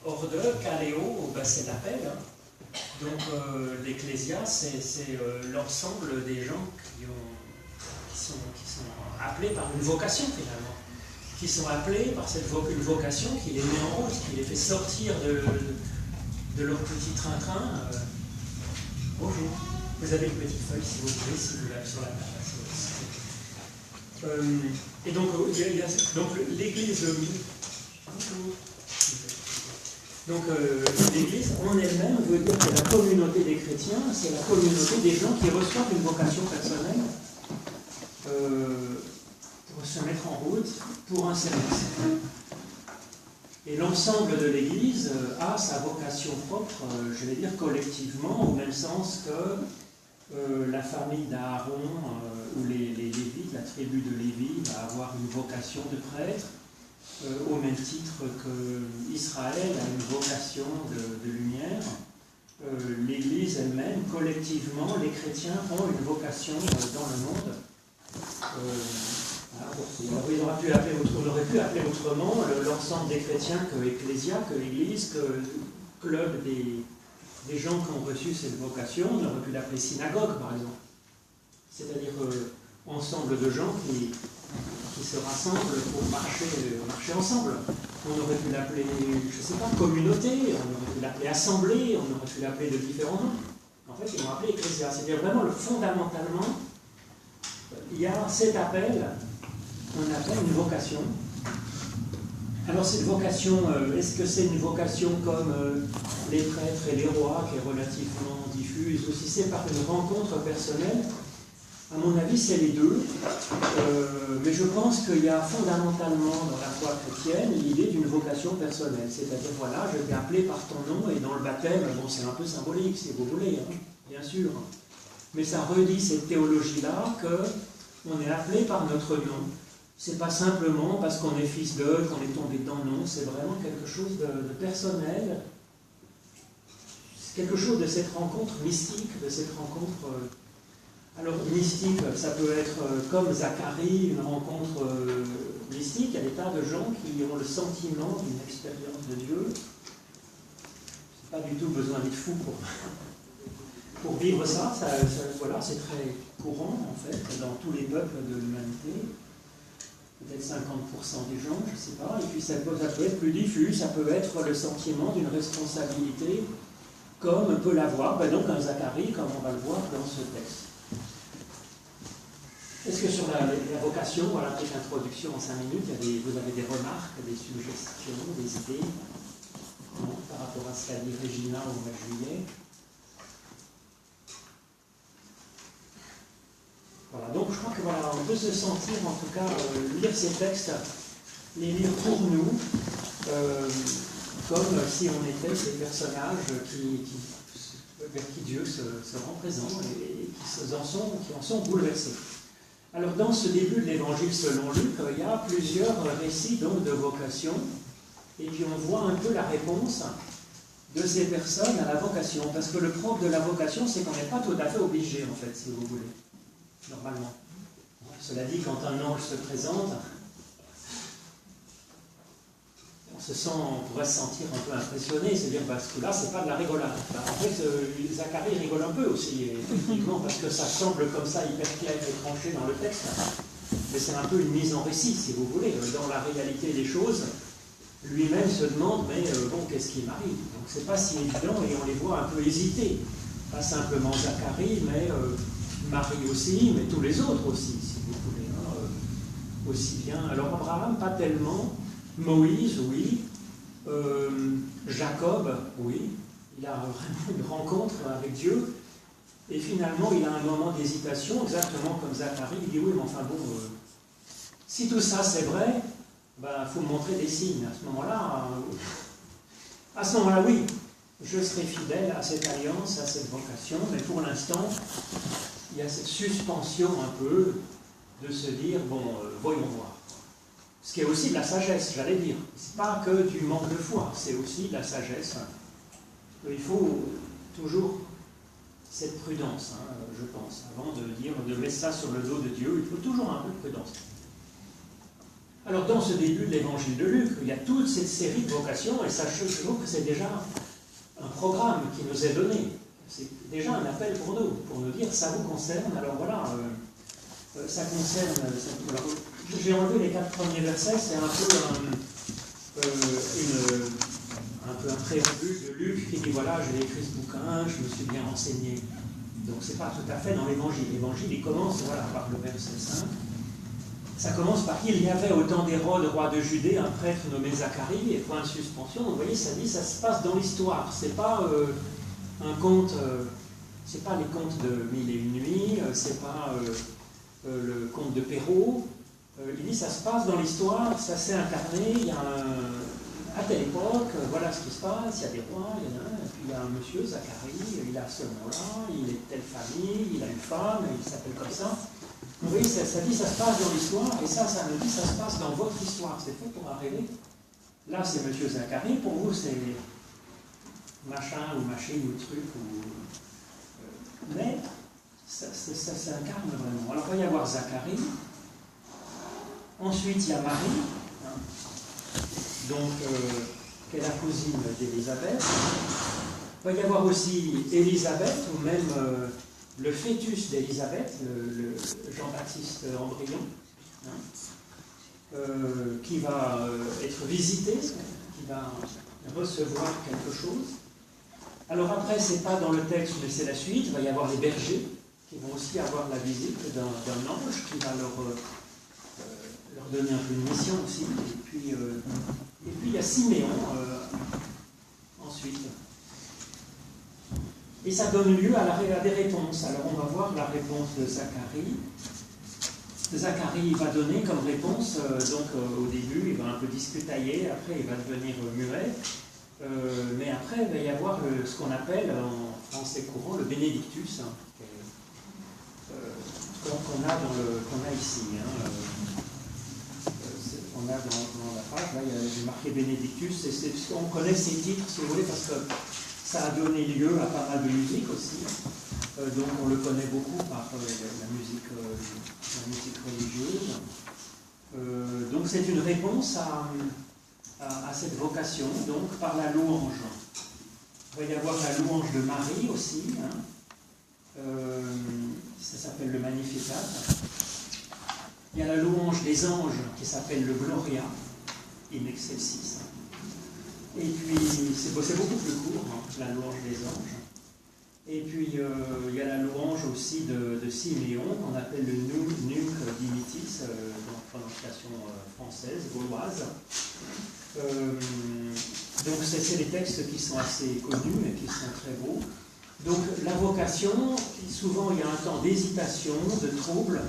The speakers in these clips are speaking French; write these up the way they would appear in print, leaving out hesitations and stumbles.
Orde, Kaleo, ben, c'est l'appel. Hein. Donc l'Ecclésia, c'est l'ensemble des gens qui sont appelés par une vocation finalement, qui sont appelés par une vocation qui les met en route, qui les fait sortir de leur petit train-train. Bonjour, vous avez une petite feuille si vous voulez, si vous l'avez sur la table. Et donc, l'Église. Donc l'Église en elle-même veut dire que la communauté des chrétiens, c'est la communauté des gens qui reçoivent une vocation personnelle pour se mettre en route pour un service. Et l'ensemble de l'Église a sa vocation propre, je vais dire collectivement, au même sens que la famille d'Aaron ou les Lévites, la tribu de Lévi va avoir une vocation de prêtre, au même titre qu'Israël a une vocation de lumière. L'Église elle-même, collectivement, les chrétiens ont une vocation dans le monde. On aurait pu appeler autrement l'ensemble des chrétiens que Ecclésia, que l'Église, que club des gens qui ont reçu cette vocation. On aurait pu l'appeler synagogue, par exemple. C'est-à-dire ensemble de gens qui se rassemblent pour marcher ensemble. On aurait pu l'appeler, je ne sais pas, communauté, on aurait pu l'appeler assemblée, on aurait pu l'appeler de différents noms. En fait, ils l'ont appelé Ecclésia. C'est-à-dire vraiment, fondamentalement, il y a cet appel, on appelle une vocation. Alors cette vocation, est-ce que c'est une vocation comme les prêtres et les rois, qui est relativement diffuse, ou si c'est par une rencontre personnelle? À mon avis, c'est les deux. Mais je pense qu'il y a fondamentalement dans la foi chrétienne l'idée d'une vocation personnelle. C'est-à-dire, voilà, je t'ai appelé par ton nom, et dans le baptême, bon, c'est un peu symbolique, si vous voulez, hein, bien sûr. Mais ça redit cette théologie-là qu'on est appelé par notre nom. C'est pas simplement parce qu'on est fils d'eux, qu'on est tombé dedans, non, c'est vraiment quelque chose de personnel. C'est quelque chose de cette rencontre mystique, de cette rencontre... Alors, mystique, ça peut être comme Zacharie, une rencontre mystique. Il y a des tas de gens qui ont le sentiment d'une expérience de Dieu. C'est pas du tout besoin d'être fou pour vivre ça. Voilà, c'est très courant, en fait, dans tous les peuples de l'humanité. Peut-être 50% des gens, je ne sais pas. Et puis ça peut être plus diffus, ça peut être le sentiment d'une responsabilité, comme peut l'avoir donc un Zacharie, comme on va le voir dans ce texte. Est-ce que sur la vocation, voilà, petite introduction en 5 minutes, vous avez des remarques, des suggestions, des idées par rapport à ce qu'a dit Régina au mois de juillet? Voilà, donc je crois que voilà, on peut se sentir, en tout cas, lire ces textes, les lire pour nous, comme si on était ces personnages vers qui Dieu se rend présent et qui en sont bouleversés. Alors dans ce début de l'évangile selon Luc, il y a plusieurs récits donc, de vocation, et puis on voit un peu la réponse de ces personnes à la vocation, parce que le propre de la vocation, c'est qu'on n'est pas tout à fait obligé, en fait, si vous voulez, normalement. Cela dit, quand un ange se présente, on pourrait se sentir un peu impressionné, c'est-à-dire parce que là, c'est pas de la rigolade. En fait, Zacharie rigole un peu aussi, effectivement, parce que ça semble comme ça hyper clair et tranché dans le texte, mais c'est un peu une mise en récit, si vous voulez. Dans la réalité des choses, lui-même se demande, mais bon, qu'est-ce qui m'arrive? Donc c'est pas si évident, et on les voit un peu hésiter. Pas simplement Zacharie, mais Marie aussi, mais tous les autres aussi, si vous voulez. Hein, aussi bien. Alors Abraham, pas tellement. Moïse, oui. Jacob, oui. Il a vraiment une rencontre avec Dieu. Et finalement, il a un moment d'hésitation, exactement comme Zacharie. Il dit, oui, mais enfin bon, si tout ça c'est vrai, ben, faut me montrer des signes. À ce moment-là, oui, je serai fidèle à cette alliance, à cette vocation. Mais pour l'instant, il y a cette suspension un peu de se dire, bon, voyons voir. Ce qui est aussi de la sagesse, j'allais dire. Ce n'est pas que du manque de foi, c'est aussi de la sagesse. Il faut toujours cette prudence, hein, je pense, avant de dire, de mettre ça sur le dos de Dieu, il faut toujours un peu de prudence. Alors dans ce début de l'évangile de Luc, il y a toute cette série de vocations, et sachez toujours que c'est déjà un programme qui nous est donné. C'est déjà un appel pour nous dire ça vous concerne. Alors voilà, ça concerne. J'ai enlevé les 4 premiers versets, c'est un peu un préambule de Luc qui dit voilà, j'ai écrit ce bouquin, je me suis bien renseigné. Donc c'est pas tout à fait dans l'évangile. L'évangile il commence voilà, par le verset 5. Ça commence par qu'il y avait au temps d'Hérode, roi de Judée, un prêtre nommé Zacharie, et point de suspension. Donc vous voyez, ça dit, ça se passe dans l'histoire. C'est pas un conte, c'est pas les contes de Mille et une nuits, c'est pas le conte de Perrault. Il dit, ça se passe dans l'histoire, ça s'est incarné, il y a à telle époque, voilà ce qui se passe, il y a des rois, il y en a un, et puis il y a un monsieur, Zacharie, il a ce nom-là, il est de telle famille, il a une femme, il s'appelle comme ça. Vous voyez, ça dit ça se passe dans l'histoire, et ça nous dit ça se passe dans votre histoire. C'est fait pour arriver. Là, c'est monsieur Zacharie, pour vous, c'est machin ou machine ou truc. Mais ça s'incarne vraiment. Alors, il va y avoir Zacharie. Ensuite, il y a Marie, donc, qui est la cousine d'Élisabeth. Il va y avoir aussi Élisabeth, ou même le fœtus d'Élisabeth, le Jean-Baptiste embryon, qui va être visité, qui va recevoir quelque chose. Alors après, ce n'est pas dans le texte, mais c'est la suite. Il va y avoir les bergers, qui vont aussi avoir la visite d'un ange, qui va leur donner un peu une mission aussi. Et puis il y a Siméon ensuite. Et ça donne lieu à des réponses. Alors on va voir la réponse de Zacharie. Zacharie va donner comme réponse, au début, il va un peu discutailler, après il va devenir muet, mais après il va y avoir ce qu'on appelle en français courant le bénédictus, qu'on a ici. On a dans la page, là il y a marqué bénédictus, on connaît ces titres si vous voulez, parce que ça a donné lieu à pas mal de musique aussi. Donc on le connaît beaucoup par la musique religieuse. Donc c'est une réponse à cette vocation, donc par la louange. Il va y avoir la louange de Marie aussi. Ça s'appelle le Magnificat. Il y a la louange des anges qui s'appelle le Gloria in excelsis. Et puis, c'est beaucoup plus court, la louange des anges. Et puis, il y a la louange aussi de Siméon, qu'on appelle le Nunc Dimittis, dans la prononciation française, gauloise. Donc, c'est des textes qui sont assez connus et qui sont très beaux. Donc, la vocation, souvent, il y a un temps d'hésitation, de trouble,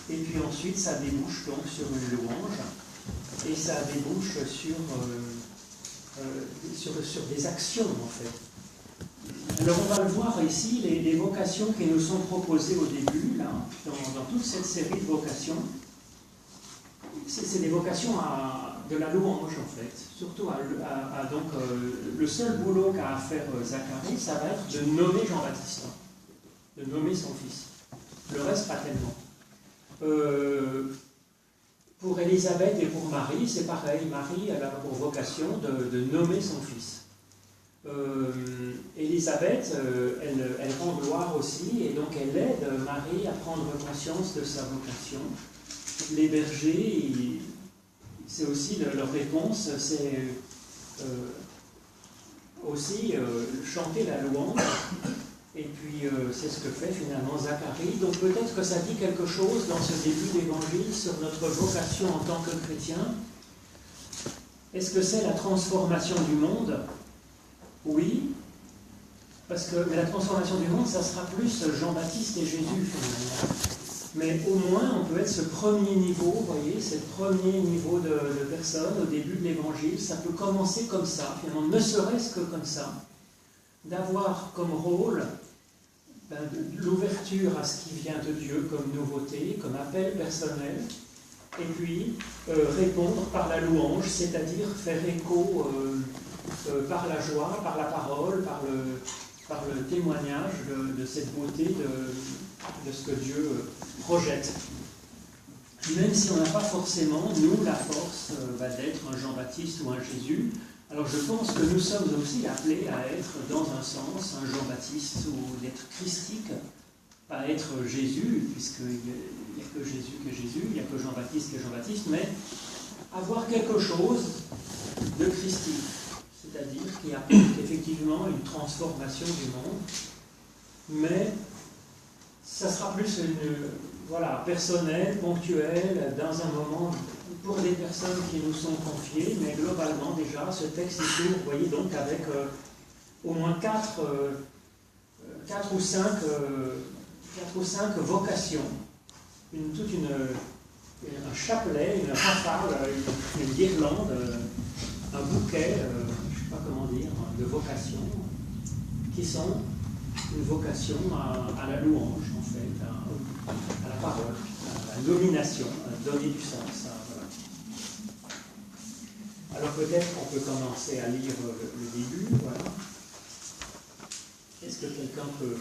et puis ensuite, ça débouche donc sur une louange, et ça débouche sur des actions, en fait. Alors, on va le voir ici, les vocations qui nous sont proposées au début, là, dans toute cette série de vocations, c'est des vocations de la louange, en fait. Surtout, donc, le seul boulot qu'a à faire Zacharie, ça va être de nommer Jean-Baptiste, de nommer son fils. Le reste, pas tellement. Pour Élisabeth et pour Marie, c'est pareil. Marie, elle a pour vocation de nommer son fils. Élisabeth, elle rend gloire aussi, et donc elle aide Marie à prendre conscience de sa vocation. Les bergers, c'est aussi leur réponse, c'est aussi chanter la louange. Et puis, c'est ce que fait finalement Zacharie. Donc peut-être que ça dit quelque chose dans ce début d'évangile sur notre vocation en tant que chrétien. Est-ce que c'est la transformation du monde? Oui. Mais la transformation du monde, ça sera plus Jean-Baptiste et Jésus finalement. Mais au moins, on peut être ce premier niveau, vous voyez, ce premier niveau de personne au début de l'évangile. Ça peut commencer comme ça, finalement, ne serait-ce que comme ça. D'avoir comme rôle l'ouverture à ce qui vient de Dieu comme nouveauté, comme appel personnel, et puis répondre par la louange, c'est-à-dire faire écho par la joie, par la parole, par le témoignage de cette beauté de ce que Dieu projette. même si on n'a pas forcément, nous, la force d'être un Jean-Baptiste ou un Jésus. Alors je pense que nous sommes aussi appelés à être, dans un sens, un Jean-Baptiste ou d'être christique, pas être Jésus, puisqu'il n'y a que Jésus, il n'y a que Jean-Baptiste que Jean-Baptiste, mais avoir quelque chose de christique, c'est-à-dire qui apporte effectivement une transformation du monde, mais ça sera plus personnel, ponctuel, dans un moment pour des personnes qui nous sont confiées, mais globalement déjà, ce texte est lourd, vous voyez, donc avec au moins 4 ou 5 vocations, un chapelet, une rafale, une guirlande, un bouquet, je ne sais pas comment dire, de vocations, qui sont une vocation à la louange, en fait, à la parole, à la nomination, à donner du sens. Voilà. Alors peut-être qu'on peut commencer à lire le début, voilà. Est-ce que quelqu'un peut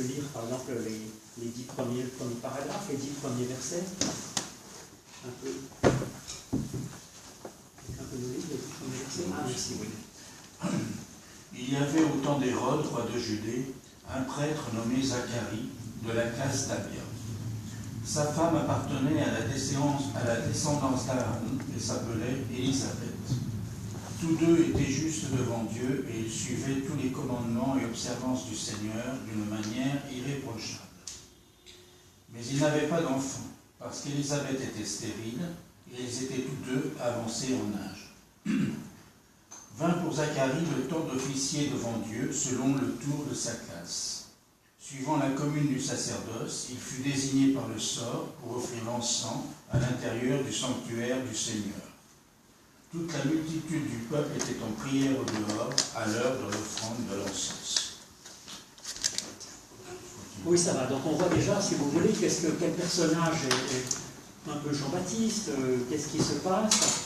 lire, par exemple, le premier paragraphe, les 10 premiers versets? Un peu. Quelqu'un peut nous lire les 10 premiers versets? Ah, merci, oui. Il y avait au temps d'Hérode, roi de Judée, un prêtre nommé Zacharie, de la classe d'Abia. Sa femme appartenait à la descendance d'Aaron et s'appelait Élisabeth. Tous deux étaient justes devant Dieu et ils suivaient tous les commandements et observances du Seigneur d'une manière irréprochable. Mais ils n'avaient pas d'enfants, parce qu'Élisabeth était stérile et ils étaient tous deux avancés en âge. Vint pour Zacharie le temps d'officier devant Dieu selon le tour de sa classe. Suivant la commune du sacerdoce, il fut désigné par le sort pour offrir l'encens à l'intérieur du sanctuaire du Seigneur. Toute la multitude du peuple était en prière au dehors à l'heure de l'offrande de l'encens. Oui, ça va. Donc on voit déjà, si vous voulez, quel personnage est un peu Jean-Baptiste, qu'est-ce qui se passe.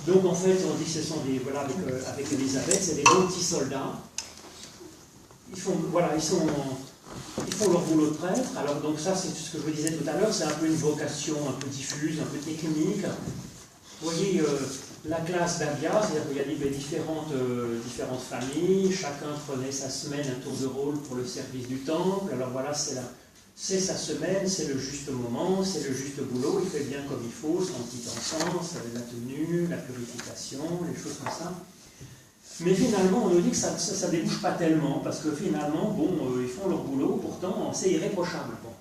Donc en fait, on dit que ce sont des, voilà, avec Élisabeth, c'est des bons petits soldats. Ils font leur boulot de prêtre. Alors donc ça, c'est ce que je vous disais tout à l'heure, c'est un peu une vocation un peu diffuse, un peu technique. Vous voyez la classe d'Abia, c'est-à-dire qu'il y a des différentes familles, chacun prenait sa semaine, un tour de rôle pour le service du temple. Alors voilà, c'est sa semaine, c'est le juste moment, c'est le juste boulot, il fait bien comme il faut, son petit encens, la tenue, la purification, les choses comme ça. Mais finalement, on nous dit que ça ne débouche pas tellement, parce que finalement, ils font leur boulot, pourtant, c'est irréprochable. Bon.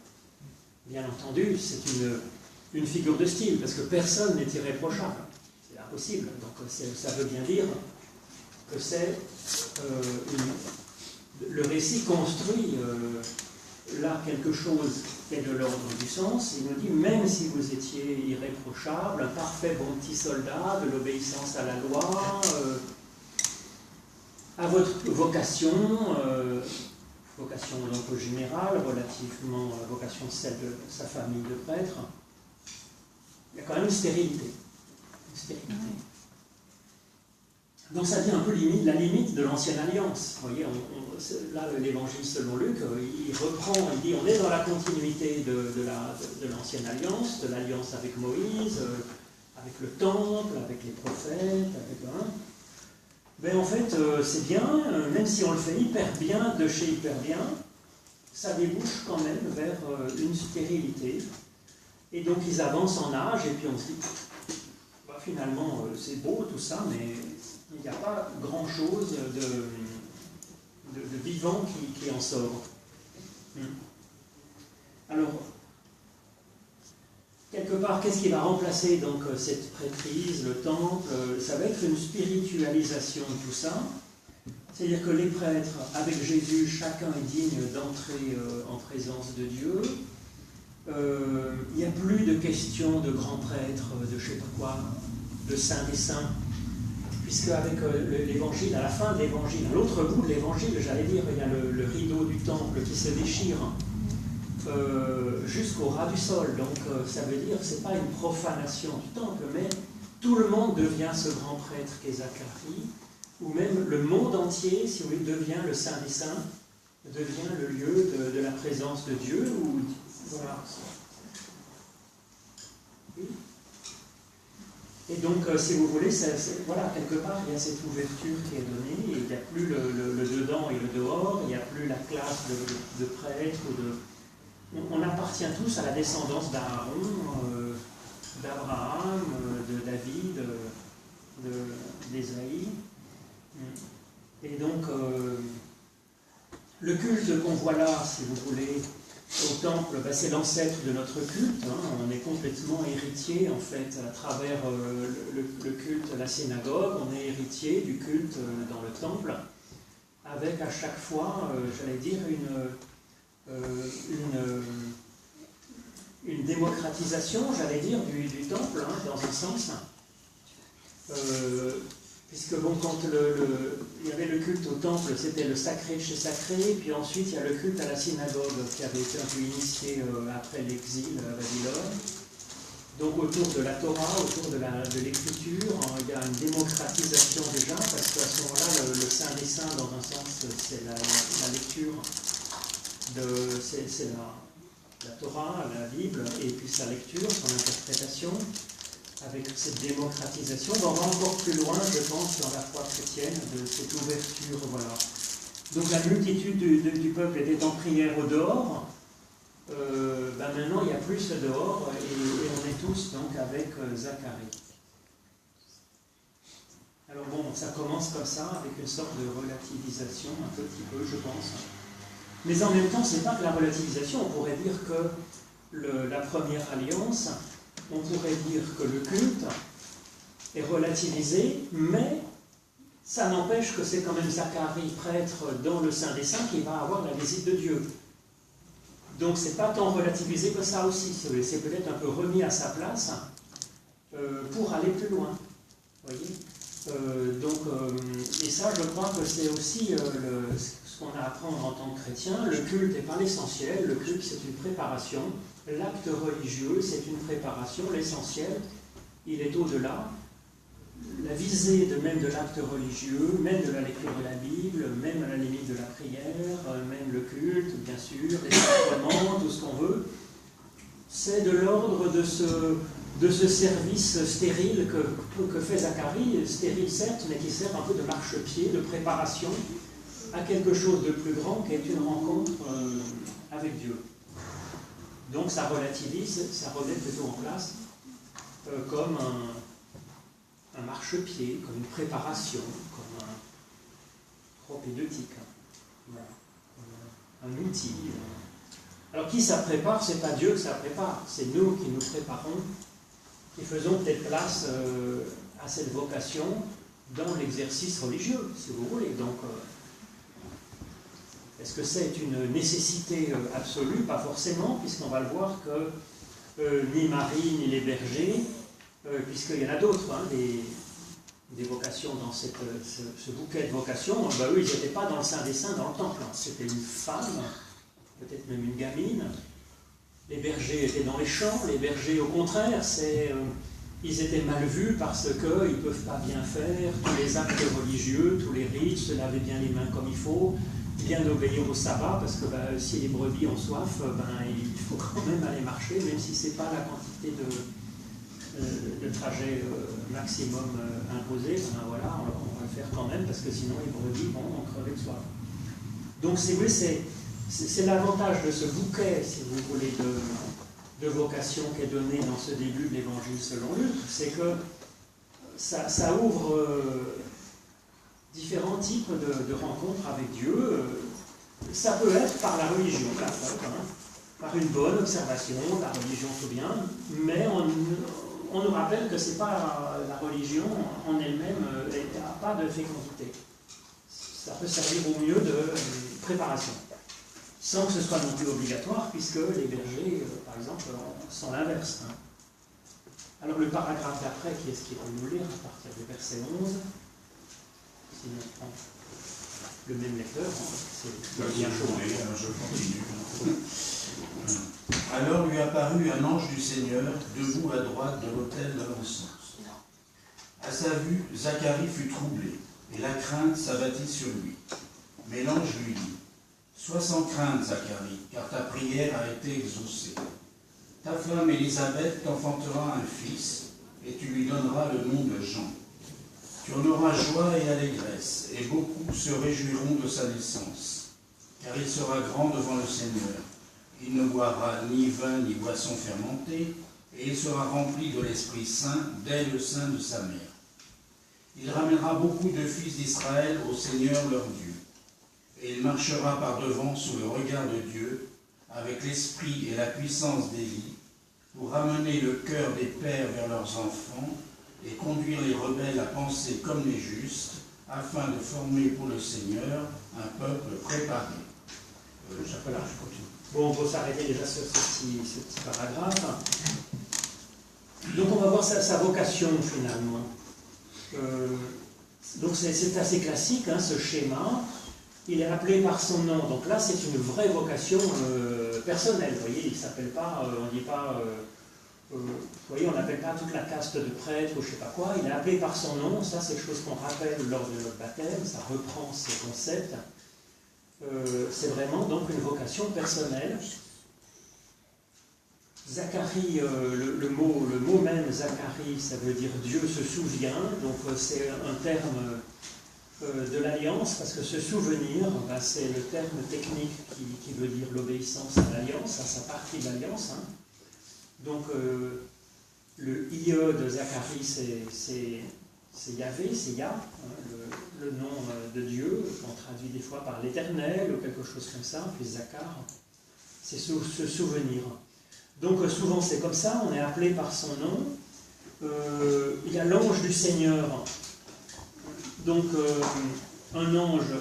Bien entendu, c'est une figure de style, parce que personne n'est irréprochable. C'est impossible. Donc ça veut bien dire que c'est le récit construit là quelque chose qui est de l'ordre du sens. Il nous dit, même si vous étiez irréprochable, un parfait bon petit soldat, de l'obéissance à la loi, à votre vocation, vocation donc générale, relativement vocation de celle de sa famille de prêtre, il y a quand même une stérilité. Donc ça dit un peu la limite de l'ancienne alliance. Vous voyez, là l'évangile selon Luc, il reprend, il dit on est dans la continuité de l'ancienne alliance, de l'alliance avec Moïse, avec le temple, avec les prophètes, mais en fait c'est bien, même si on le fait hyper bien, de chez hyper bien, ça débouche quand même vers une stérilité. Et donc ils avancent en âge et puis on se dit, finalement c'est beau tout ça, mais il n'y a pas grand-chose de vivant qui en sort. Alors, quelque part, qu'est-ce qui va remplacer donc cette prêtrise, le temple? Ça va être une spiritualisation de tout ça. C'est-à-dire que les prêtres, avec Jésus, chacun est digne d'entrer en présence de Dieu. Il n'y a plus de question de grands prêtres, de je ne sais pas quoi, de saints des saints. Puisque avec l'évangile, à la fin de l'évangile, à l'autre bout de l'évangile, j'allais dire, il y a le rideau du temple qui se déchire jusqu'au ras du sol. Donc ça veut dire que ce n'est pas une profanation du temple, mais tout le monde devient ce grand prêtre qu'est Zacharie, ou même le monde entier, si vous voulez, devient le Saint des Saints, devient le lieu de la présence de Dieu. Voilà. Et donc, si vous voulez, voilà, quelque part, il y a cette ouverture qui est donnée, et il n'y a plus le dedans et le dehors, il n'y a plus la classe de prêtre ou de... On appartient tous à la descendance d'Aaron, d'Abraham, de David, d'Ésaïe. Et donc, le culte qu'on voit là, si vous voulez, au temple, c'est l'ancêtre de notre culte. On est complètement héritier, en fait, à travers le culte, la synagogue. On est héritier du culte dans le temple, avec à chaque fois, j'allais dire, une démocratisation, j'allais dire, du temple, dans un sens. Puisque bon, quand il y avait le culte au temple, c'était le sacré chez sacré, puis ensuite il y a le culte à la synagogue qui avait été un peu initié après l'exil à Babylone. Donc autour de la Torah, autour de l'écriture, il y a une démocratisation déjà, parce qu'à ce moment-là, le Saint des Saints, dans un sens, c'est la lecture, c'est la Torah, la Bible, et puis sa lecture, son interprétation. Avec cette démocratisation, on va encore plus loin, je pense, dans la foi chrétienne, de cette ouverture, voilà. Donc la multitude du peuple était en prière au dehors. Maintenant, il y a plus dehors, et on est tous donc avec Zacharie. Alors bon, ça commence comme ça, avec une sorte de relativisation, un petit peu, je pense. Mais en même temps, c'est pas que la relativisation, on pourrait dire que la première alliance, on pourrait dire que le culte est relativisé, mais ça n'empêche que c'est quand même Zacharie, prêtre dans le Saint des Saints, qui va avoir la visite de Dieu. Donc c'est pas tant relativisé que ça aussi, c'est peut-être un peu remis à sa place pour aller plus loin. Voyez, et ça, je crois que c'est aussi ce qu'on a à apprendre en tant que chrétien. Le culte n'est pas l'essentiel, le culte c'est une préparation. L'acte religieux, c'est une préparation. L'essentiel, il est au-delà. La visée même de l'acte religieux, même de la lecture de la Bible, même à la limite de la prière, même le culte, bien sûr, les sacrements, tout ce qu'on veut, c'est de l'ordre de ce service stérile que fait Zacharie, stérile certes, mais qui sert un peu de marchepied, de préparation à quelque chose de plus grand qui est une rencontre avec Dieu. Donc ça relativise, ça remet plutôt en place comme un marchepied, comme une préparation, comme un propédeutique, voilà, un outil. Alors qui ça prépare? C'est pas Dieu que ça prépare, c'est nous qui nous préparons, qui faisons peut-être place à cette vocation dans l'exercice religieux, si vous voulez. Donc, est-ce que c'est une nécessité absolue? Pas forcément, puisqu'on va le voir que ni Marie, ni les bergers, puisqu'il y en a d'autres, des vocations dans ce bouquet de vocations, eux, ils n'étaient pas dans le Saint des Saints, dans le temple. C'était une femme, peut-être même une gamine. Les bergers étaient dans les champs. Les bergers, au contraire, ils étaient mal vus parce qu'ils ne peuvent pas bien faire tous les actes religieux, tous les rites, se laver bien les mains comme il faut, bien obéir au sabbat, parce que si les brebis ont soif, il faut quand même aller marcher, même si ce n'est pas la quantité de trajet maximum imposé, voilà, on va le faire quand même, parce que sinon les brebis vont crever de soif. Donc c'est l'avantage de ce bouquet, si vous voulez, de vocation qui est donné dans ce début de l'Évangile selon Luc, c'est que ça ouvre différents types de rencontres avec Dieu. Ça peut être par la religion, par une bonne observation, la religion tout bien, mais on nous rappelle que c'est pas la religion en elle-même n'a pas de fécondité. Ça peut servir au mieux de préparation, sans que ce soit non plus obligatoire, puisque les bergers, par exemple, sont l'inverse. Alors le paragraphe d'après, qui est-ce qui peut nous lire à partir du verset 11? Si on prend le même lecteur, c'est bien chaud. Je continue. Alors lui apparut un ange du Seigneur, debout à droite de l'autel de l'encens. À sa vue, Zacharie fut troublé, et la crainte s'abattit sur lui. Mais l'ange lui dit: Sois sans crainte, Zacharie, car ta prière a été exaucée. Ta femme Élisabeth t'enfantera un fils, et tu lui donneras le nom de Jean. Tu en auras joie et allégresse, et beaucoup se réjouiront de sa naissance, car il sera grand devant le Seigneur. Il ne boira ni vin ni boisson fermentée, et il sera rempli de l'Esprit Saint dès le sein de sa mère. Il ramènera beaucoup de fils d'Israël au Seigneur leur Dieu, et il marchera par devant sous le regard de Dieu, avec l'esprit et la puissance d'Élie, pour ramener le cœur des pères vers leurs enfants, et conduire les rebelles à penser comme les justes, afin de former pour le Seigneur un peuple préparé. Voilà, je continue. Bon, on peut s'arrêter déjà sur ce petit paragraphe. Donc on va voir sa vocation finalement. Donc c'est assez classique, hein, ce schéma. Il est appelé par son nom. Donc là, c'est une vraie vocation personnelle. Vous voyez, il ne s'appelle pas, on dit pas... vous voyez, on n'appelle pas toute la caste de prêtres ou je ne sais pas quoi. Il est appelé par son nom. Ça, c'est quelque chose qu'on rappelle lors de notre baptême. Ça reprend ces concepts. C'est vraiment donc une vocation personnelle. Zacharie, le mot même Zacharie, ça veut dire Dieu se souvient. Donc c'est un terme de l'alliance, parce que se souvenir, ben, c'est le terme technique qui veut dire l'obéissance à l'alliance, à sa partie de l'alliance. Hein. Donc le IE de Zacharie, c'est Yahvé, c'est Yah, hein, le nom de Dieu, qu'on traduit des fois par l'Éternel ou quelque chose comme ça, puis Zachar, c'est se souvenir. Donc souvent c'est comme ça, on est appelé par son nom. Il y a l'ange du Seigneur. Donc un ange,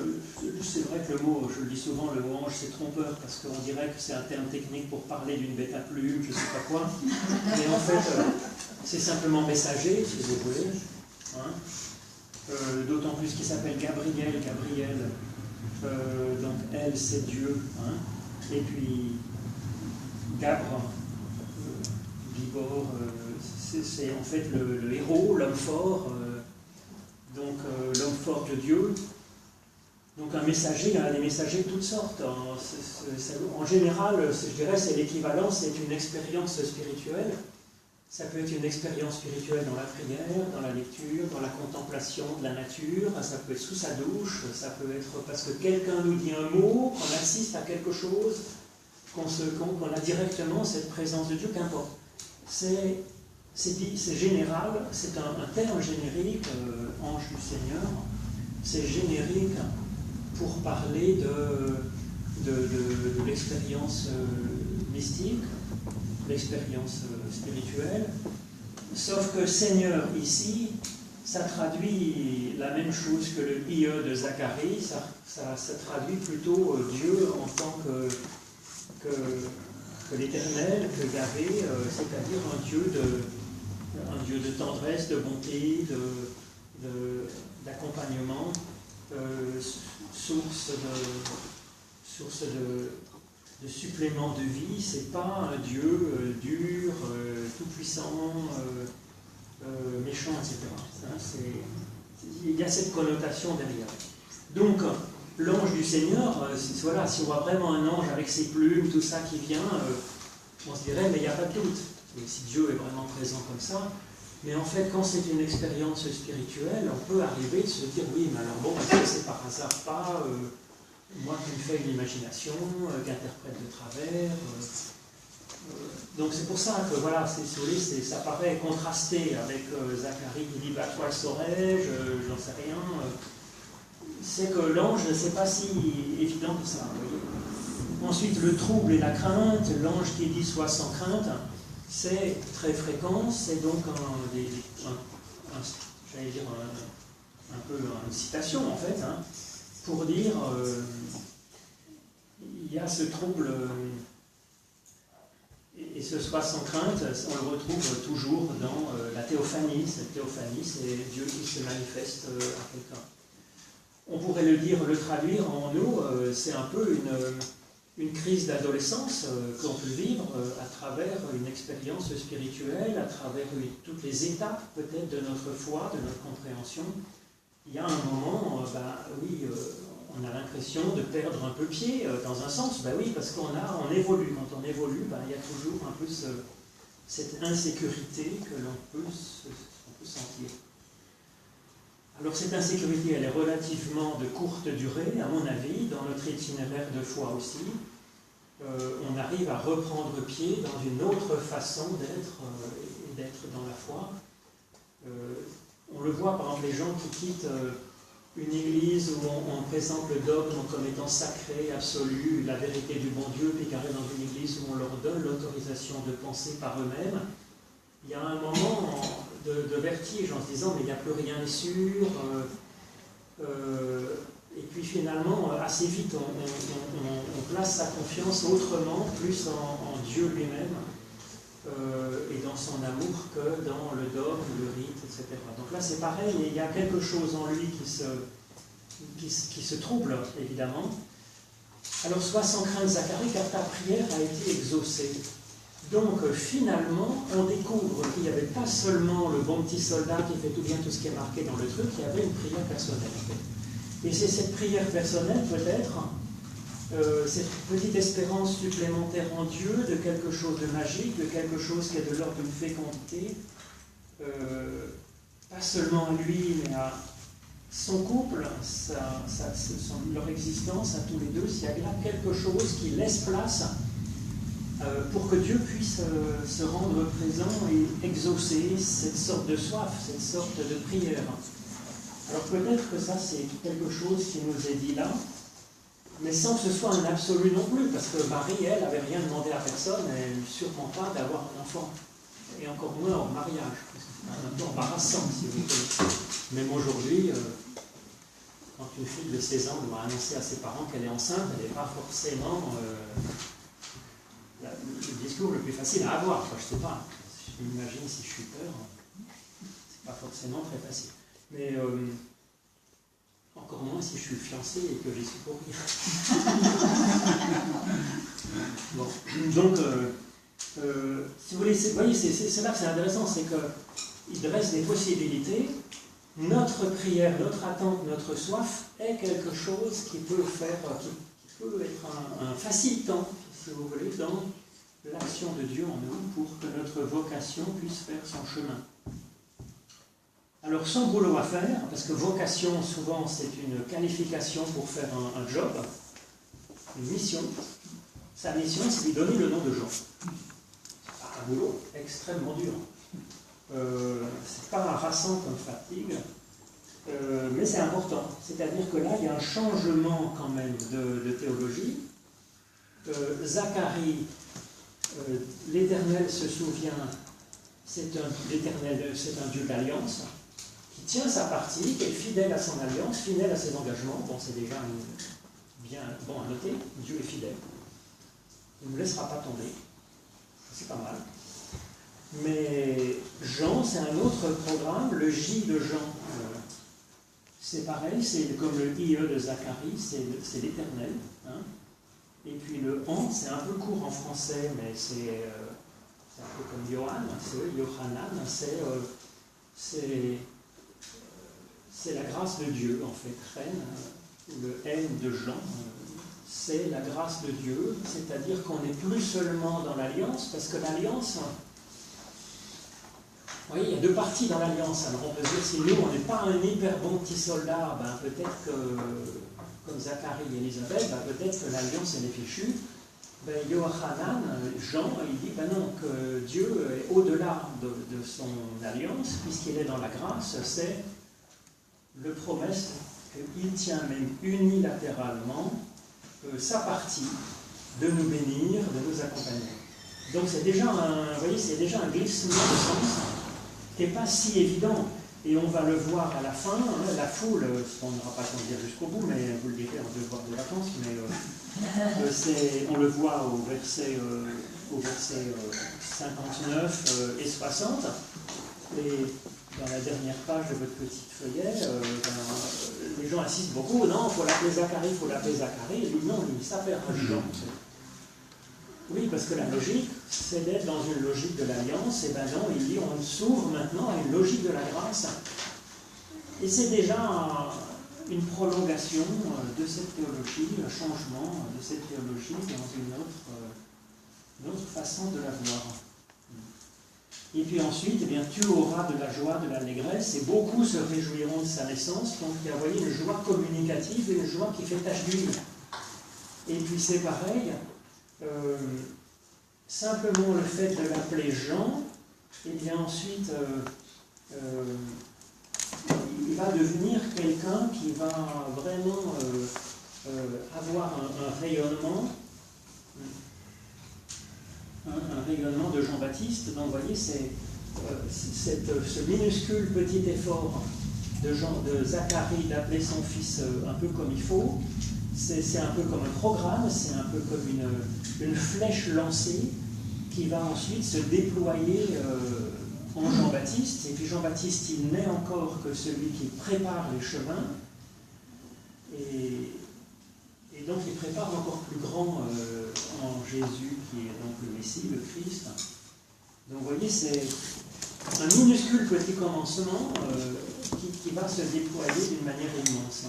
c'est vrai que le mot, je le dis souvent, le mot ange c'est trompeur, parce qu'on dirait que c'est un terme technique pour parler d'une bête à plume, je ne sais pas quoi. Mais en fait, c'est simplement messager, si vous voulez. Hein. D'autant plus qu'il s'appelle Gabriel. Donc elle, c'est Dieu. Hein. Et puis Gabre, Gibor, c'est en fait le héros, l'homme fort, donc l'homme fort de Dieu. Donc un messager, il y a des messagers de toutes sortes. En général, je dirais, c'est l'équivalent, c'est une expérience spirituelle. Ça peut être une expérience spirituelle dans la prière, dans la lecture, dans la contemplation de la nature, ça peut être sous sa douche, ça peut être parce que quelqu'un nous dit un mot, qu'on assiste à quelque chose, qu'on a directement cette présence de Dieu, qu'importe. C'est général, c'est un terme générique, ange du Seigneur, c'est générique pour parler de l'expérience mystique, l'expérience spirituelle, sauf que Seigneur ici, ça traduit la même chose que le IE de Zacharie, ça traduit plutôt Dieu en tant que l'Éternel, que Yahvé, c'est-à-dire un Dieu de tendresse, de bonté, d'accompagnement, source de supplément de vie. C'est pas un Dieu dur, tout-puissant, méchant, etc. Il y a cette connotation derrière. Donc, l'ange du Seigneur, voilà, si on voit vraiment un ange avec ses plumes, tout ça qui vient, on se dirait, mais il n'y a pas de doute. Et si Dieu est vraiment présent comme ça, mais en fait, quand c'est une expérience spirituelle, on peut arriver de se dire, oui, mais alors bon, c'est par hasard pas moi qui me fais une imagination, qu'interprète de travers. Donc c'est pour ça que, voilà, si vous voulez, ça paraît contrasté avec Zacharie qui dit, bah toi le saurais-je, j'en sais rien. C'est que l'ange, c'est pas si évident que ça. Vous voyez. Ensuite, le trouble et la crainte, l'ange qui dit sois sans crainte, c'est très fréquent, c'est donc j'allais dire un peu une citation en fait, hein, pour dire il y a ce trouble et ce sois sans crainte, on le retrouve toujours dans la théophanie. Cette théophanie, c'est Dieu qui se manifeste à quelqu'un. On pourrait le traduire en nous, c'est un peu une crise d'adolescence qu'on peut vivre à travers une expérience spirituelle, à travers toutes les étapes peut-être de notre foi, de notre compréhension. Il y a un moment, on a l'impression de perdre un peu pied dans un sens, oui, parce qu'on évolue. Quand on évolue, il y a toujours un peu cette insécurité que l'on peut sentir. Alors cette insécurité, elle est relativement de courte durée, à mon avis, dans notre itinéraire de foi aussi. On arrive à reprendre pied dans une autre façon d'être dans la foi. On le voit, par exemple, les gens qui quittent une église où on présente le dogme comme étant sacré, absolu, la vérité du bon Dieu, puis qui arrivent dans une église où on leur donne l'autorisation de penser par eux-mêmes. Il y a un moment de vertige en se disant mais il n'y a plus rien de sûr. Et puis finalement, assez vite, on place sa confiance autrement, plus en Dieu lui-même, et dans son amour que dans le dogme, le rite, etc. Donc là c'est pareil, il y a quelque chose en lui qui se trouble, évidemment. Alors sois sans crainte, Zacharie, car ta prière a été exaucée. Donc finalement, on découvre qu'il n'y avait pas seulement le bon petit soldat qui fait tout bien tout ce qui est marqué dans le truc, il y avait une prière personnelle. Et c'est cette prière personnelle, peut-être, cette petite espérance supplémentaire en Dieu, de quelque chose de magique, de quelque chose qui est de l'ordre d'une fécondité, pas seulement à lui, mais à son couple, leur existence, à tous les deux, s'il y a là quelque chose qui laisse place pour que Dieu puisse se rendre présent et exaucer cette sorte de soif, cette sorte de prière. Alors peut-être que ça c'est quelque chose qui nous est dit là, mais sans que ce soit un absolu non plus, parce que Marie, elle, n'avait rien demandé à personne, et sûrement pas d'avoir un enfant, et encore moins en mariage, parce que c'est un peu embarrassant, si vous voulez. Même aujourd'hui, quand une fille de 16 ans doit annoncer à ses parents qu'elle est enceinte, elle n'est pas forcément le discours le plus facile à avoir. Enfin, je ne sais pas, je m'imagine si je suis peur, c'est pas forcément très facile. Mais encore moins si je suis fiancé et que j'y suis pour rien. Bon. Donc, si vous voulez, c'est là que c'est intéressant, c'est qu'il dresse des possibilités. Notre prière, notre attente, notre soif est quelque chose qui peut être un facilitant, si vous voulez, dans l'action de Dieu en nous pour que notre vocation puisse faire son chemin. Alors, son boulot à faire, parce que vocation, souvent, c'est une qualification pour faire un job, une mission. Sa mission, c'est lui donner le nom de Jean. C'est pas un boulot extrêmement dur. C'est pas harassant comme fatigue, mais c'est important. C'est-à-dire que là, il y a un changement quand même de théologie. Zacharie, l'Éternel se souvient, l'Éternel, c'est un Dieu d'alliance, qui tient sa partie, qui est fidèle à son alliance, fidèle à ses engagements. Bon, c'est déjà bien bon à noter, Dieu est fidèle. Il ne nous laissera pas tomber. C'est pas mal. Mais Jean, c'est un autre programme. Le J de Jean, c'est pareil, c'est comme le IE de Zacharie, c'est l'Éternel. Hein. Et puis le an, c'est un peu court en français, mais c'est un peu comme Johann, c'est Yohanan, c'est la grâce de Dieu, en fait, reine. Le N de Jean, c'est la grâce de Dieu, c'est-à-dire qu'on n'est plus seulement dans l'alliance, parce que l'alliance, vous voyez, il y a deux parties dans l'alliance. Alors on peut se dire, si nous, on n'est pas un hyper bon petit soldat, ben peut-être que, comme Zacharie et Élisabeth, ben peut-être que l'alliance, elle est fichue. Ben, Yohanan, Jean, il dit, ben non, que Dieu est au-delà de son alliance, puisqu'il est dans la grâce, c'est le promesse qu'il tient même unilatéralement sa partie de nous bénir, de nous accompagner. Donc c'est déjà vous voyez, c'est déjà un glissement de sens qui n'est pas si évident. Et on va le voir à la fin, hein, la foule, on n'aura pas le temps de dire jusqu'au bout, mais vous le direz en devoir de vacances, mais on le voit au verset 59 et 60. Et dans la dernière page de votre petit feuillet, les gens insistent beaucoup, non, il faut l'appeler Zacharie, il faut l'appeler Zacharie. Et lui, non, il s'appelle Jean. Oui, parce que la logique, c'est d'être dans une logique de l'alliance, et ben non, il dit, on s'ouvre maintenant à une logique de la grâce. Et c'est déjà une prolongation de cette théologie, un changement de cette théologie dans une autre façon de la voir. Et puis ensuite, eh bien, tu auras de la joie, de l'allégresse, et beaucoup se réjouiront de sa naissance. Donc, il y a, vous voyez, une joie communicative et une joie qui fait tache d'huile. Et puis c'est pareil, simplement le fait de l'appeler Jean, et bien ensuite, il va devenir quelqu'un qui va vraiment avoir un rayonnement, un rayonnement de Jean-Baptiste. Donc vous voyez, c'est ce minuscule petit effort de Zacharie d'appeler son fils un peu comme il faut. C'est un peu comme un programme, c'est un peu comme une flèche lancée qui va ensuite se déployer en Jean-Baptiste. Et puis Jean-Baptiste, il n'est encore que celui qui prépare les chemins. Et donc il prépare encore plus grand en Jésus, qui est donc le Messie, le Christ. Donc vous voyez, c'est un minuscule petit commencement qui va se déployer d'une manière immense.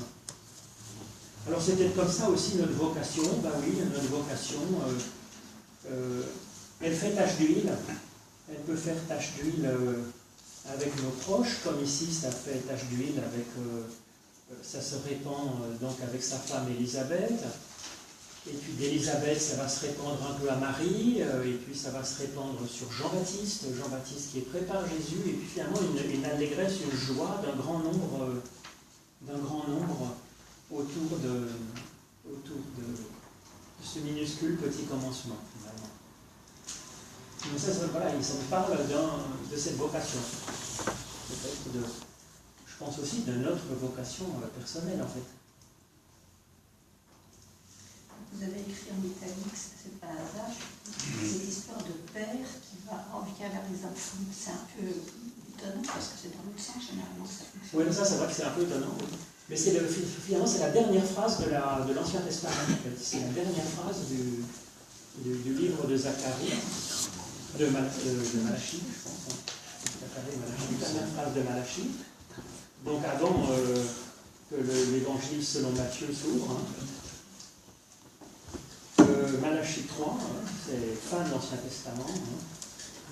Alors c'est peut-être comme ça aussi notre vocation. Ben oui, notre vocation, elle fait tache d'huile. Elle peut faire tache d'huile avec nos proches, comme ici ça fait tache d'huile avec, ça se répand donc avec sa femme Élisabeth. Et puis d'Élisabeth, ça va se répandre un peu à Marie, et puis ça va se répandre sur Jean-Baptiste, Jean-Baptiste qui prépare Jésus, et puis finalement une allégresse, une joie d'un grand nombre autour de ce minuscule petit commencement, finalement. Donc ça me parle de cette vocation. Peut-être je pense aussi de notre vocation personnelle, en fait. Vous avez écrit en italique, c'est pas hasard, cette histoire de père qui va vers les enfants. C'est un peu étonnant parce que c'est dans l'autre sens, généralement. Oui, ça c'est vrai que c'est un peu étonnant. Oui. Mais finalement, c'est la dernière phrase de l'Ancien Testament, en fait. C'est la dernière phrase du livre de Zacharie, de Malachie, je pense. Zacharie, Malachie, la dernière phrase de Malachie. Donc avant que l'évangile selon Matthieu s'ouvre, Malachie 3, c'est fin de l'Ancien Testament,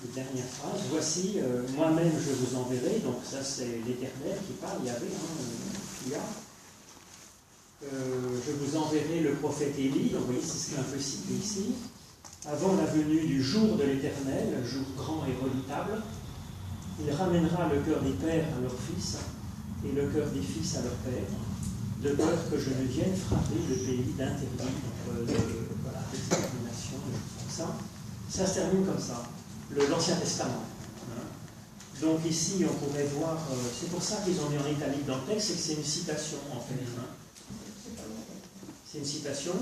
la dernière phrase. Voici, moi-même je vous enverrai, donc ça c'est l'Éternel qui parle, Yahvé, je vous enverrai le prophète Élie, donc vous voyez, c'est ce qui est un peu cité ici, avant la venue du jour de l'Éternel, jour grand et redoutable. Il ramènera le cœur des pères à leurs fils et le cœur des fils à leurs pères, de peur que je ne vienne frapper le pays d'interdit, l'extermination, des choses comme ça. Ça se termine comme ça, l'Ancien Testament. Donc ici, on pourrait voir, c'est pour ça qu'ils ont mis en italique dans le texte, c'est que c'est une citation en fait. C'est une citation.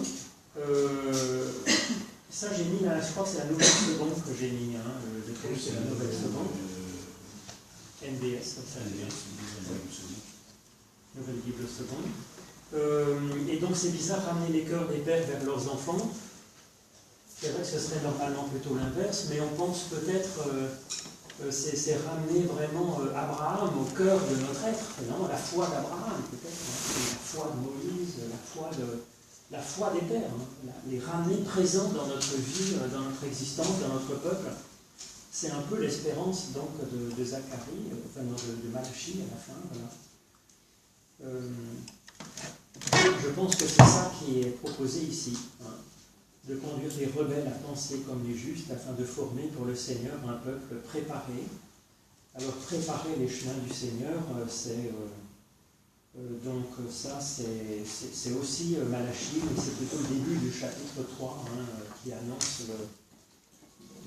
Ça, j'ai mis, je crois que c'est la nouvelle seconde que j'ai mis. Le texte, c'est la nouvelle seconde. NBS, comme ça. Nouvelle Bible seconde. Et donc, c'est bizarre ramener les cœurs des pères vers leurs enfants. C'est vrai que ce serait normalement plutôt l'inverse, mais on pense peut-être. C'est ramener vraiment Abraham au cœur de notre être, vraiment la foi d'Abraham, peut-être, la foi de Moïse, la foi des pères, les ramener présents dans notre vie, dans notre existence, dans notre peuple. C'est un peu l'espérance donc de Zacharie, enfin de Malachie à la fin. Voilà. Je pense que c'est ça qui est proposé ici. De conduire les rebelles à penser comme les justes, afin de former pour le Seigneur un peuple préparé. Alors préparer les chemins du Seigneur, donc ça c'est aussi Malachie, mais c'est plutôt le début du chapitre 3 qui annonce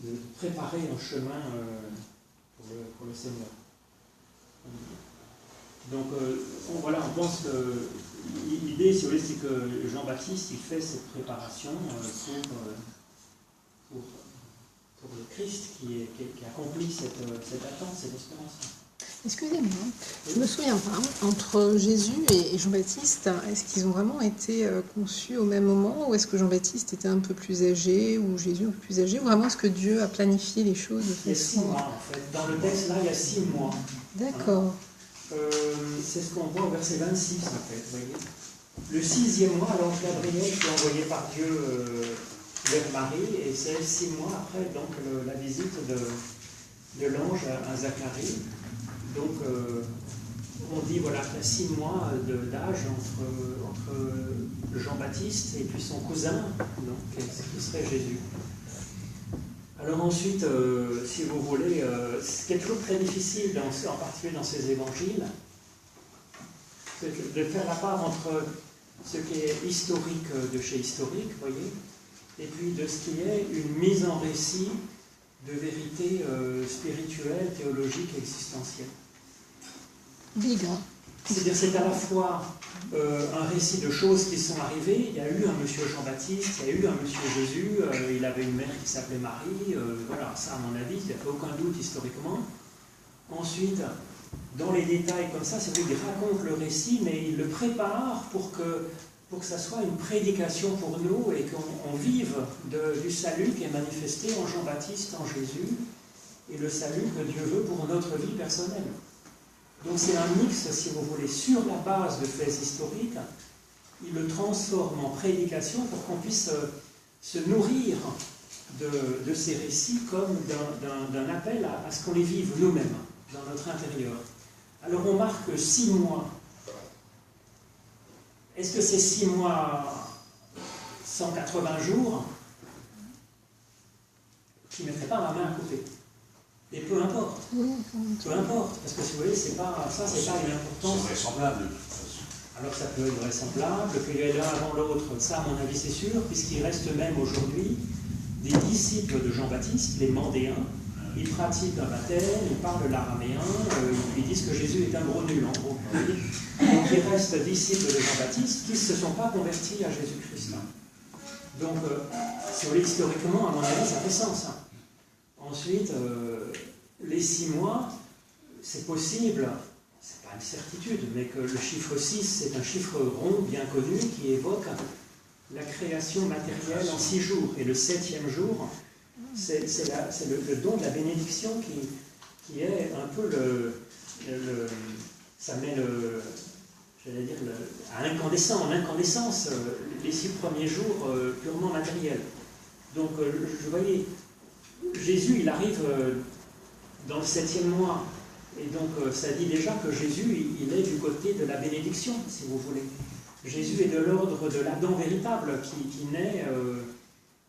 de préparer un chemin pour le Seigneur. Donc voilà, on pense que l'idée, si vous voulez, c'est que Jean-Baptiste, il fait cette préparation pour le Christ qui accomplit cette attente, cette espérance. Excusez-moi, je ne me souviens pas, entre Jésus et Jean-Baptiste, est-ce qu'ils ont vraiment été conçus au même moment, ou est-ce que Jean-Baptiste était un peu plus âgé, ou Jésus un peu plus âgé, ou vraiment est-ce que Dieu a planifié les choses de façon... Il y a 6 mois, en fait. Dans le texte, là, il y a 6 mois. D'accord. C'est ce qu'on voit au verset 26, en fait, vous voyez. Le 6e mois, l'ange Gabriel qui est envoyé par Dieu vers Marie, et c'est 6 mois après, donc, la visite de l'ange à Zacharie. Donc, on dit voilà, qu'il y a 6 mois d'âge entre Jean-Baptiste et puis son cousin, donc, qui serait Jésus. Alors ensuite, si vous voulez, ce qui est toujours très difficile, en particulier dans ces évangiles, c'est de faire la part entre ce qui est historique de chez historique, vous voyez, et puis de ce qui est une mise en récit de vérité spirituelle, théologique, existentielle. Bigre. C'est-à-dire c'est à la fois un récit de choses qui sont arrivées. Il y a eu un monsieur Jean-Baptiste, il y a eu un monsieur Jésus, il avait une mère qui s'appelait Marie, voilà, ça à mon avis, il n'y a fait aucun doute historiquement. Ensuite, dans les détails comme ça, c'est vrai qu'il raconte le récit, mais il le prépare pour que ça soit une prédication pour nous et qu'on vive du salut qui est manifesté en Jean-Baptiste, en Jésus, et le salut que Dieu veut pour notre vie personnelle. Donc c'est un mix, si vous voulez, sur la base de faits historiques, il le transforme en prédication pour qu'on puisse se nourrir de ces récits comme d'un appel à ce qu'on les vive nous-mêmes, dans notre intérieur. Alors on marque 6 mois. Est-ce que c'est 6 mois 180 jours qui ne mettraient pas ma main à couper? Et peu importe. Peu importe, parce que si vous voulez, c'est pas une importance. C'est vraisemblable de toute façon. Alors ça peut être vraisemblable, qu'il y ait l'un avant l'autre, ça à mon avis c'est sûr, puisqu'il reste même aujourd'hui des disciples de Jean-Baptiste, les Mandéens. Ils pratiquent un baptême, ils parlent l'araméen, ils disent que Jésus est un gros nul en gros. Donc il reste disciples de Jean-Baptiste qui ne se sont pas convertis à Jésus-Christ. Donc, si vous voulez, historiquement, à mon avis, ça fait sens. Ensuite, les 6 mois, c'est possible, c'est pas une certitude, mais que le chiffre 6, c'est un chiffre rond, bien connu, qui évoque la création matérielle en 6 jours. Et le 7e jour, c'est le don de la bénédiction qui est un peu ça met j'allais dire, en incandescence, les 6 premiers jours purement matériels. Donc, je voyais, Jésus, il arrive dans le 7e mois, et donc ça dit déjà que Jésus, il est du côté de la bénédiction, si vous voulez. Jésus est de l'ordre de l'Adam véritable, qui naît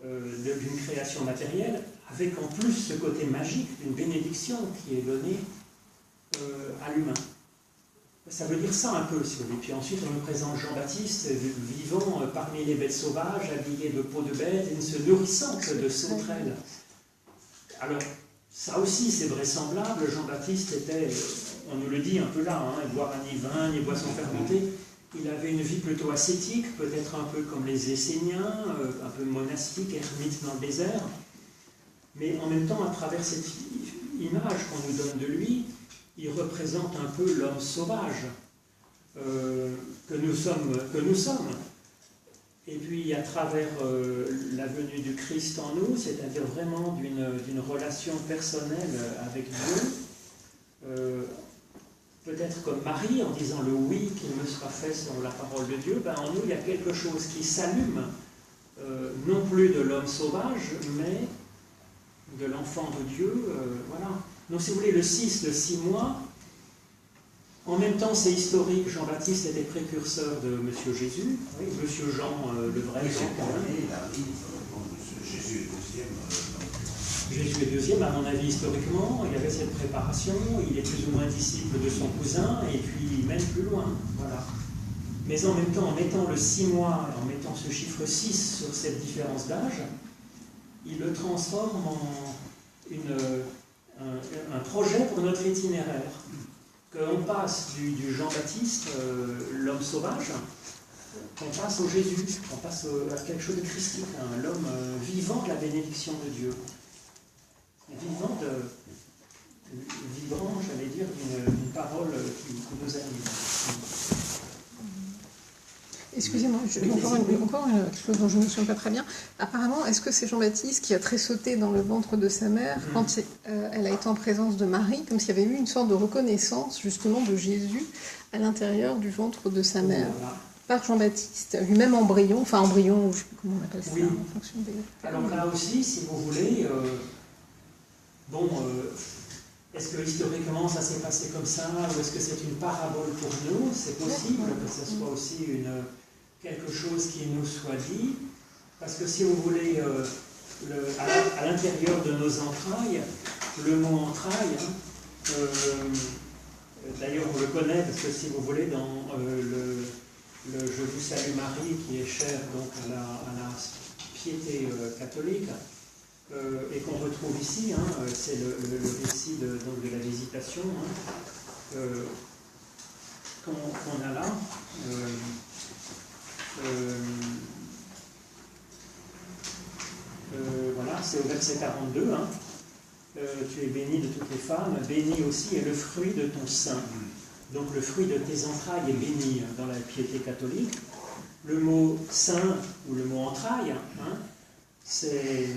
d'une création matérielle, avec en plus ce côté magique d'une bénédiction qui est donnée à l'humain. Ça veut dire ça un peu, si vous voulez. Puis ensuite, on nous présente Jean-Baptiste vivant parmi les bêtes sauvages, habillé de peaux de bêtes et se nourrissant de sauterelles. Alors, ça aussi, c'est vraisemblable. Jean-Baptiste était, on nous le dit un peu là, il boit ni vin, ni boisson fermentée. Il avait une vie plutôt ascétique, peut-être un peu comme les Esséniens, un peu monastique, ermite dans le désert. Mais en même temps, à travers cette image qu'on nous donne de lui, il représente un peu l'homme sauvage que nous sommes. Et puis à travers la venue du Christ en nous, c'est-à-dire vraiment d'une relation personnelle avec Dieu, peut-être comme Marie en disant le oui qu'il me sera fait selon la parole de Dieu, en nous il y a quelque chose qui s'allume, non plus de l'homme sauvage, mais de l'enfant de Dieu, voilà. Donc si vous voulez, le 6 mois, en même temps c'est historique, Jean-Baptiste était précurseur de Monsieur Jésus, oui, Monsieur Jean, le vrai Jean quand même. Jésus est deuxième. Jésus est deuxième, à mon avis, historiquement, il y avait cette préparation, il est plus ou moins disciple de son cousin, et puis même plus loin, voilà. Mais en même temps, en mettant le 6 mois, en mettant ce chiffre 6 sur cette différence d'âge, il le transforme en un projet pour notre itinéraire. Qu'on passe du Jean-Baptiste, l'homme sauvage, qu'on passe au Jésus, qu'on passe à quelque chose de christique, l'homme vivant de la bénédiction de Dieu. Vibrant, j'allais dire, d'une parole qui nous anime. Excusez-moi, encore quelque chose dont je ne me souviens pas très bien. Apparemment, est-ce que c'est Jean-Baptiste qui a tressauté dans le ventre de sa mère quand elle a été en présence de Marie, comme s'il y avait eu une sorte de reconnaissance justement de Jésus à l'intérieur du ventre de sa mère, par Jean-Baptiste, lui-même embryon, je ne sais plus comment on appelle ça, oui. En fonction des... Alors là aussi, si vous voulez, est-ce que historiquement ça s'est passé comme ça, ou est-ce que c'est une parabole pour nous? C'est possible que ce soit aussi quelque chose qui nous soit dit, parce que si vous voulez, à l'intérieur de nos entrailles, le mot entraille, hein, d'ailleurs on le connaît, parce que si vous voulez, dans le Je vous salue Marie, qui est cher donc, à la piété catholique, et qu'on retrouve ici, hein, c'est le récit de la visitation qu'on a là. Voilà, c'est au verset 42. Hein. Tu es bénie de toutes les femmes, béni aussi est le fruit de ton sein. Donc le fruit de tes entrailles est béni dans la piété catholique. Le mot sein ou le mot entraille, hein, c'est,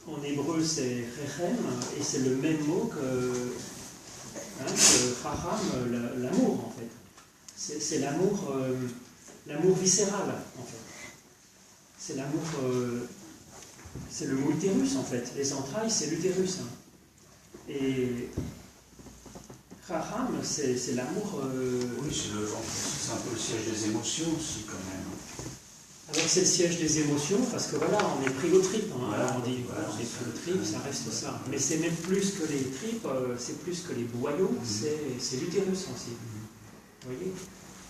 en hébreu c'est rechem, et c'est le même mot que chacham, l'amour en fait. C'est l'amour, l'amour viscéral en fait. C'est l'amour, c'est le mot utérus en fait. Les entrailles c'est l'utérus. Hein. Et chacham, c'est l'amour. Oui, c'est un peu le siège des émotions aussi quand même. Alors c'est le siège des émotions parce que voilà, on est pris aux tripes. Hein. Voilà, on dit voilà, on est pris aux tripes, ça reste ça. Mais c'est même plus que les tripes, c'est plus que les boyaux, c'est l'utérus aussi. Vous voyez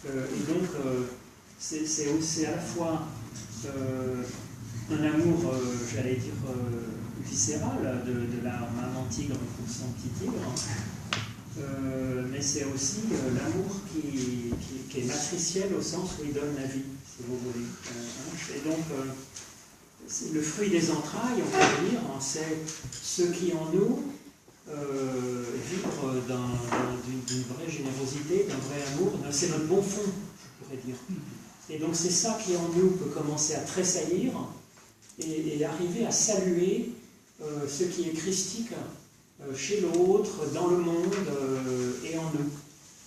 et donc c'est à la fois un amour, j'allais dire, viscéral de la maman tigre pour son petit tigre. Mais c'est aussi l'amour qui est matriciel au sens où il donne la vie, si vous voulez. Et donc, c'est le fruit des entrailles, on peut dire, c'est ce qui en nous vibre d'une vraie générosité, d'un vrai amour, c'est notre bon fond, je pourrais dire. Et donc c'est ça qui en nous peut commencer à tressaillir et arriver à saluer ce qui est christique chez l'autre, dans le monde et en nous.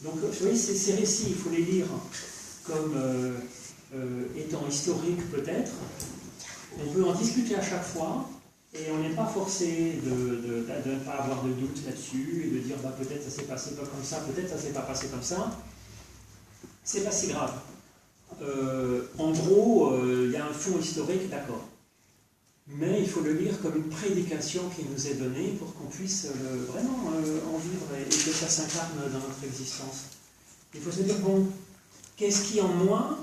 Donc, vous voyez, ces récits, il faut les lire comme étant historiques peut-être. On peut en discuter à chaque fois, et on n'est pas forcé de ne pas avoir de doute là-dessus, et de dire bah, peut-être ça s'est passé pas comme ça, peut-être ça s'est pas passé comme ça. C'est pas si grave. En gros, il y a un fond historique, d'accord. Mais il faut le lire comme une prédication qui nous est donnée pour qu'on puisse vraiment en vivre et que ça s'incarne dans notre existence. Il faut se dire, bon, qu'est-ce qui en moi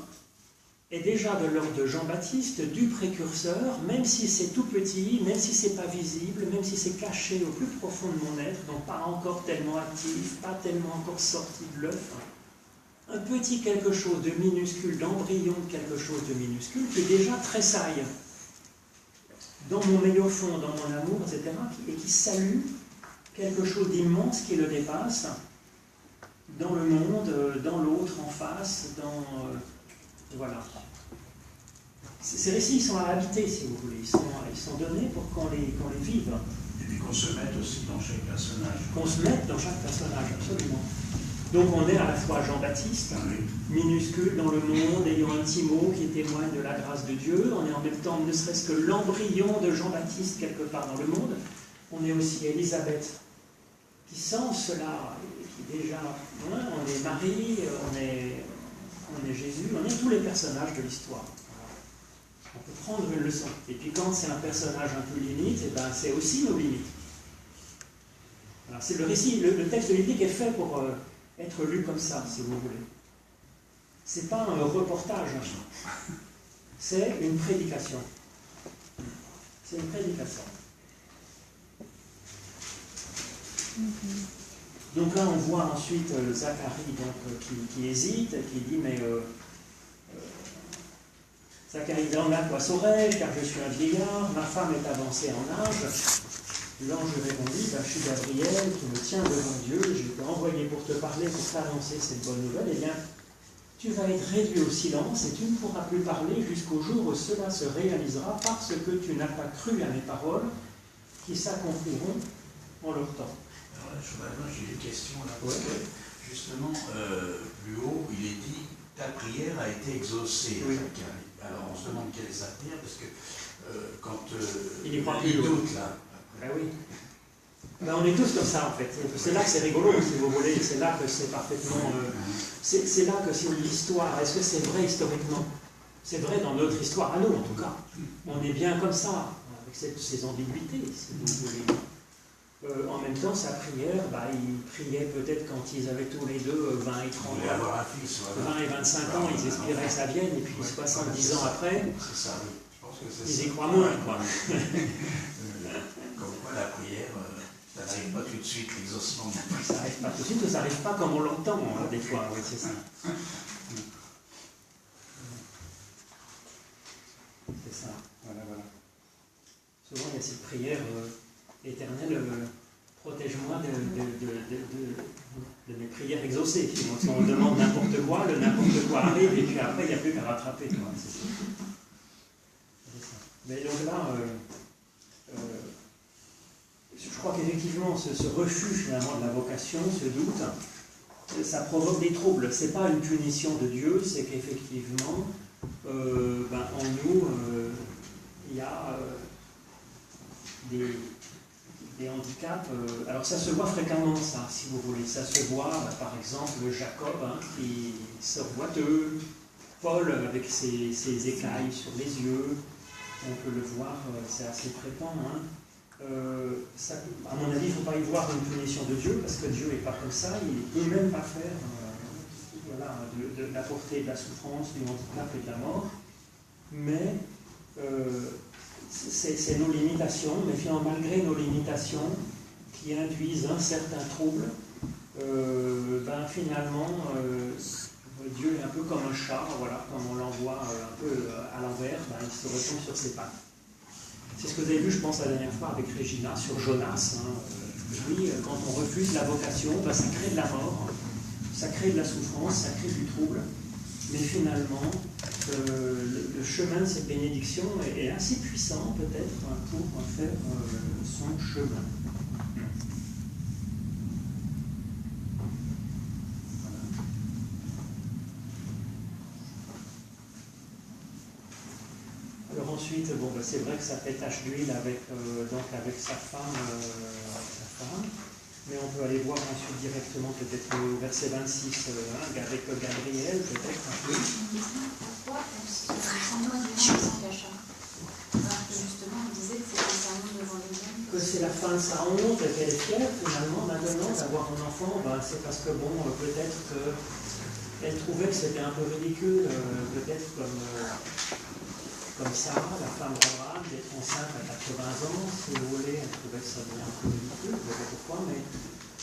est déjà de l'ordre de Jean-Baptiste, du précurseur, même si c'est tout petit, même si c'est pas visible, même si c'est caché au plus profond de mon être, donc pas encore tellement actif, pas tellement encore sorti de l'œuf, un petit quelque chose de minuscule, d'embryon de quelque chose de minuscule, qui déjà tressaille dans mon meilleur fond, dans mon amour, etc., et qui salue quelque chose d'immense qui le dépasse, dans le monde, dans l'autre, en face, voilà. Ces récits, ils sont à habiter, si vous voulez. Ils sont donnés pour qu'on les vive. Et puis qu'on se mette aussi dans chaque personnage. Qu'on se mette dans chaque personnage, absolument. Donc on est à la fois Jean-Baptiste, minuscule dans le monde, ayant un petit mot qui témoigne de la grâce de Dieu. On est en même temps, ne serait-ce que l'embryon de Jean-Baptiste quelque part dans le monde. On est aussi Élisabeth, qui sent cela, qui déjà, on est Marie, on est Jésus, on est tous les personnages de l'histoire. On peut prendre une leçon. Et puis quand c'est un personnage un peu limite, et ben c'est aussi nos limites. Alors, c'est le récit, le texte biblique est fait pour être lu comme ça, si vous voulez. C'est pas un reportage, c'est une prédication. C'est une prédication. Donc là, on voit ensuite Zacharie qui hésite, qui dit, mais Zacharie dit, en à quoi saurais-je, car je suis un vieillard, ma femme est avancée en âge. L'ange répondit, je suis Gabriel qui me tient devant Dieu, j'ai été envoyé pour te parler, pour t'annoncer cette bonne nouvelle. Eh bien, tu vas être réduit au silence et tu ne pourras plus parler jusqu'au jour où cela se réalisera parce que tu n'as pas cru à mes paroles qui s'accompliront en leur temps. Alors là, j'ai une question là, parce que justement, plus haut, il est dit, ta prière a été exaucée. Oui. Alors on se demande quelle est sa prière, parce que quand il doute là, ben oui. Ben, on est tous comme ça en fait. C'est là que c'est rigolo, si vous voulez. C'est là que c'est parfaitement. C'est là que si l'histoire, est-ce que c'est vrai historiquement? C'est vrai dans notre histoire, à nous en tout cas. On est bien comme ça, avec ces ambiguïtés, si vous voulez. En même temps, sa prière, ils priaient peut-être quand ils avaient tous les deux 20 et 30 ans. 20 et 25 ans, ils espéraient que ça vienne, et puis 70 ans après, c'est ça, oui. Je pense que c'est ils y ça. croient moins, quoi. Comme quoi la prière, ça n'arrive pas tout de suite, l'exaucement. Ça n'arrive pas tout de suite, ou ça n'arrive pas comme on l'entend, des fois, oui, c'est ça. C'est ça, voilà. Souvent, il y a cette prière éternelle, protège-moi de mes prières exaucées. Si on demande n'importe quoi, le n'importe quoi arrive, et puis après, il n'y a plus qu'à rattraper. C'est ça. Mais donc là, je crois qu'effectivement, ce refus finalement de la vocation, ce doute, ça provoque des troubles. Ce n'est pas une punition de Dieu, c'est qu'effectivement, en nous, il y a des handicaps. Alors ça se voit fréquemment, ça, si vous voulez. Ça se voit, par exemple, Jacob, qui sort boiteux, Paul avec ses écailles sur les yeux. On peut le voir, c'est assez fréquent. À mon avis, il ne faut pas y voir une punition de Dieu, parce que Dieu n'est pas comme ça, il ne peut même pas faire de la portée de la souffrance, du handicap et de la mort. Mais c'est nos limitations, mais finalement, malgré nos limitations, qui induisent un certain trouble, finalement, Dieu est un peu comme un chat, voilà, comme on l'envoie un peu à l'envers, il se retombe sur ses pattes. C'est ce que vous avez vu, je pense, la dernière fois avec Régina, sur Jonas. Oui, quand on refuse la vocation, ça crée de la mort, ça crée de la souffrance, ça crée du trouble. Mais finalement, le chemin de cette bénédiction est assez puissant, peut-être, pour faire son chemin. Alors ensuite, c'est vrai que ça fait tache d'huile avec sa femme, mais on peut aller voir ensuite directement peut-être au verset 26 avec Gabriel, peut-être un peu. Pourquoi justement, on disait que c'était sa honte devant les hommes. Que c'est la fin de sa honte et qu'elle est fière finalement maintenant d'avoir un enfant, c'est parce que peut-être qu'elle trouvait que c'était un peu ridicule, peut-être comme Sarah, la femme d'Abraham, d'être enceinte à 80 ans, si vous voulez, elle trouvait que ça devenait un peu ridicule, je ne sais pas pourquoi, mais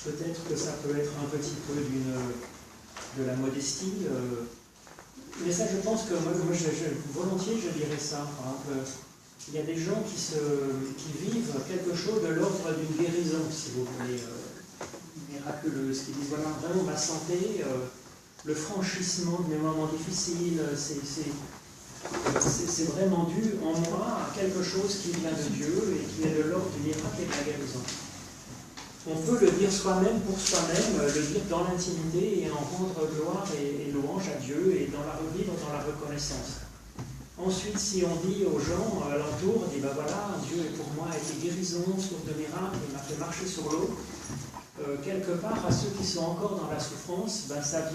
peut-être que ça peut être un petit peu de la modestie. Mais ça, je pense que moi volontiers, je dirais ça. Par exemple, il y a des gens qui vivent quelque chose de l'ordre d'une guérison, si vous voulez, miraculeuse, qui disent, voilà, vraiment ma santé, le franchissement de mes moments difficiles, c'est vraiment dû en moi à quelque chose qui vient de Dieu et qui est de l'ordre du miracle et de la guérison. On peut le dire soi-même pour soi-même, le dire dans l'intimité et en rendre gloire et louange à Dieu et vivre dans la reconnaissance. Ensuite, si on dit aux gens alentour, on dit voilà, Dieu pour moi a été guérison, source de miracle, il m'a fait marcher sur l'eau, quelque part à ceux qui sont encore dans la souffrance, ça vient